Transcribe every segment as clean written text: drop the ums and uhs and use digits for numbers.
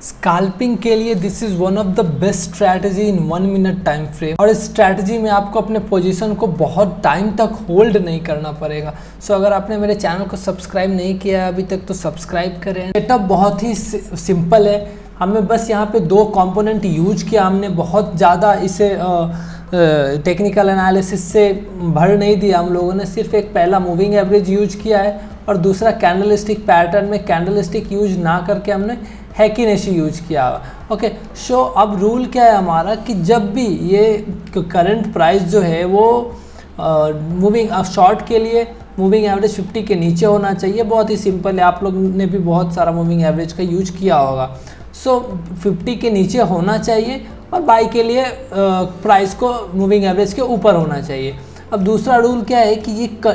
Scalping के लिए this is one of the best strategy in 1 minute time frame. और इस स्ट्रैटेजी में आपको अपने पोजीशन को बहुत टाइम तक होल्ड नहीं करना पड़ेगा। सो अगर आपने मेरे चैनल को सब्सक्राइब नहीं किया है अभी तक तो सब्सक्राइब करें। सेटअप बहुत ही सिंपल है, हमें बस यहाँ पे 2 कंपोनेंट यूज किया, हमने बहुत ज़्यादा इसे टेक्निकल एनालिसिस से भर नहीं दिया। हम लोगों ने सिर्फ एक पहला मूविंग एवरेज यूज किया है और दूसरा कैंडलस्टिक पैटर्न में कैंडलस्टिक यूज ना करके हमने हैकिनेशी यूज किया हुआ। ओके, सो अब रूल क्या है हमारा कि जब भी ये करंट प्राइस जो है वो मूविंग शॉर्ट के लिए मूविंग एवरेज 50 के नीचे होना चाहिए। बहुत ही सिंपल है, आप लोग ने भी बहुत सारा मूविंग एवरेज का यूज किया होगा। सो 50 के नीचे होना चाहिए और बाई के लिए प्राइस को मूविंग एवरेज के ऊपर होना चाहिए। अब दूसरा रूल क्या है कि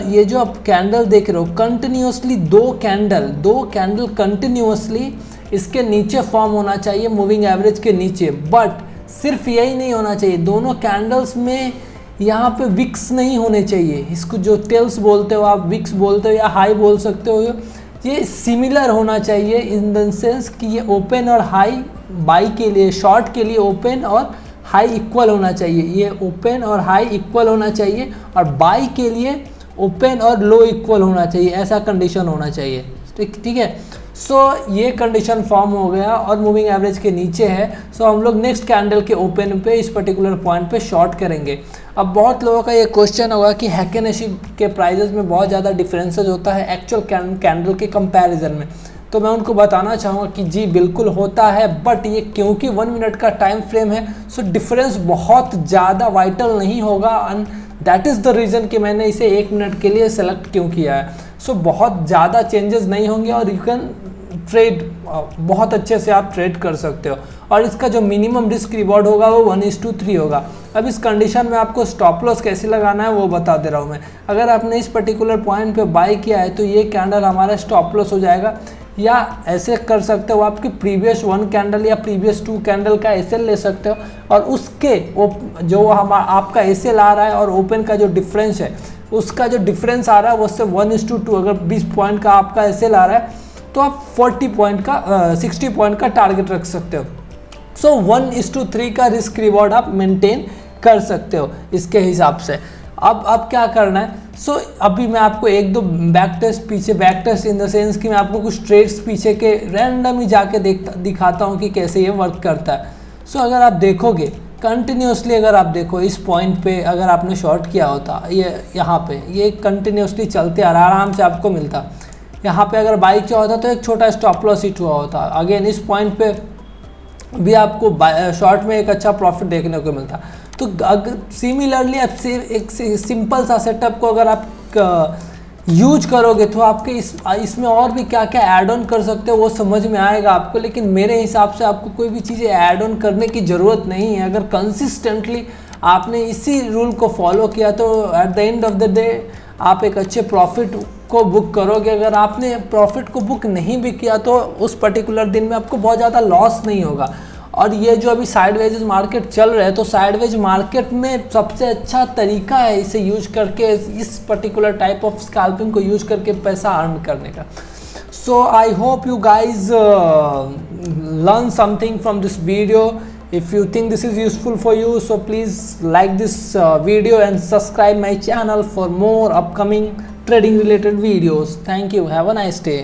ये जो आप कैंडल देख रहे हो कंटिन्यूसली 2 कैंडल कंटिन्यूसली इसके नीचे फॉर्म होना चाहिए, मूविंग एवरेज के नीचे। बट सिर्फ यही नहीं होना चाहिए, दोनों कैंडल्स में यहाँ पे विक्स नहीं होने चाहिए। इसको जो टेल्स बोलते हो आप, विक्स बोलते हो या हाई बोल सकते हो, ये सिमिलर होना चाहिए इन द सेंस कि ये ओपन और हाई बाई के लिए, शॉर्ट के लिए ओपन और हाई इक्वल होना चाहिए। ये ओपन और हाई इक्वल होना चाहिए और बाई के लिए ओपन और लो इक्वल होना चाहिए, ऐसा कंडीशन होना चाहिए। ठीक है। सो ये कंडीशन फॉर्म हो गया और मूविंग एवरेज के नीचे है। सो हम लोग नेक्स्ट कैंडल के ओपन पे इस पर्टिकुलर पॉइंट पे शॉर्ट करेंगे। अब बहुत लोगों का ये क्वेश्चन होगा कि हैकिनेशी के प्राइजेस में बहुत ज़्यादा डिफरेंसेस होता है एक्चुअल कैंडल के कंपैरिजन में। तो मैं उनको बताना चाहूँगा कि जी बिल्कुल होता है, बट ये क्योंकि 1 मिनट का टाइम फ्रेम है सो डिफरेंस बहुत ज़्यादा वाइटल नहीं होगा। And that is the reason कि मैंने इसे 1 मिनट के लिए सेलेक्ट क्यों किया है। सो बहुत ज़्यादा चेंजेस नहीं होंगे और यू कैन ट्रेड, बहुत अच्छे से आप ट्रेड कर सकते हो। और इसका जो मिनिमम रिस्क रिवॉर्ड होगा वो 1:3 होगा। अब इस कंडीशन में आपको स्टॉप लॉस कैसे लगाना है वो बता दे रहा हूँ मैं। अगर आपने इस पर्टिकुलर पॉइंट पे बाय किया है तो ये कैंडल हमारा स्टॉप लॉस हो जाएगा। या ऐसे कर सकते हो आपकी प्रीवियस 1 कैंडल या प्रीवियस 2 कैंडल का एसएल ले सकते हो और उसके जो आपका एसएल आ रहा है और ओपन का जो डिफरेंस है उसका जो डिफरेंस आ रहा है वो उससे 1:2। अगर 20 पॉइंट का आपका एसएल आ रहा है तो आप 60 पॉइंट का टारगेट रख सकते हो। सो 1:3 का रिस्क रिवॉर्ड आप मेंटेन कर सकते हो इसके हिसाब से। अब क्या करना है, सो अभी मैं आपको 1-2 back test in the sense कि मैं आपको कुछ ट्रेड्स पीछे के रैंडम ही जाके दिखाता हूँ कि कैसे ये वर्क करता है। सो अगर आप देखोगे कंटिन्यूसली, अगर आप देखो इस पॉइंट पे अगर आपने शॉर्ट किया होता, ये यहाँ पे ये कंटिन्यूसली चलते आ रहा, आराम से आपको मिलता। यहाँ पे अगर बाई किया होता तो एक छोटा स्टॉप लॉस हिट हुआ होता। अगेन इस पॉइंट पे भी आपको शॉर्ट में एक अच्छा प्रॉफिट देखने को मिलता। तो अगर सिमिलरली एक सिंपल सा सेटअप को अगर आप यूज करोगे तो आपके इसमें और भी क्या क्या ऐड ऑन कर सकते हो वो समझ में आएगा आपको। लेकिन मेरे हिसाब से आपको कोई भी चीज़ें ऐड ऑन करने की ज़रूरत नहीं है। अगर कंसिस्टेंटली आपने इसी रूल को फॉलो किया तो at the end of the day आप एक अच्छे प्रॉफिट को बुक करोगे। अगर आपने प्रॉफिट को बुक नहीं भी किया तो उस पर्टिकुलर दिन में आपको बहुत ज़्यादा लॉस नहीं होगा। और ये जो अभी साइडवेज मार्केट चल रहा है तो साइडवेज मार्केट में सबसे अच्छा तरीका है इसे यूज करके, इस पर्टिकुलर टाइप ऑफ स्कैल्पिंग को यूज करके पैसा अर्न करने का। So I hope you guys learn something from this video. If you think this is useful for you, so please like this video and subscribe my channel for more upcoming trading related videos. Thank you. Have a nice day.